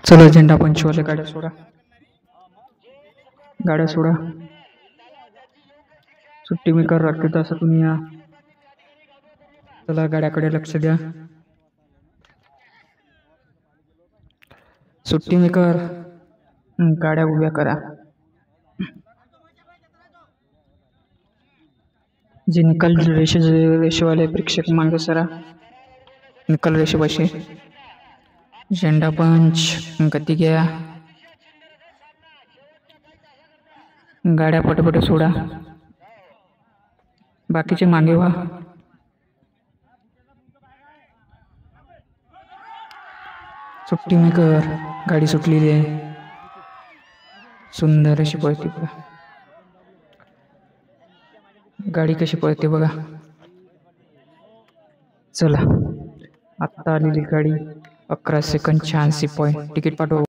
चला झेंडा पंचवाले गाड्या सोडा, गाड्या सोडा. सुट्टी मेकर राखीत असं तुम्ही या. चला गाड्याकडे लक्ष द्या. सुट्टी मेकर गाड्या उभ्या करा. जे निकाल रेषेवाले प्रेक्षक मागे सरा. निकाल रेषेपाशी झेंडा पंच गती घ्या. गाड्या पटपट सोडा. बाकीचे मागे व्हा. सुट्टी मेकर गाडी सुटलेली आहे. सुंदर अशी पळते बघा. गाडी कशी पळते बघा. चला आत्ता आलेली गाडी 11 सेकंद 86 पॉईंट. तिकीट पाठवा.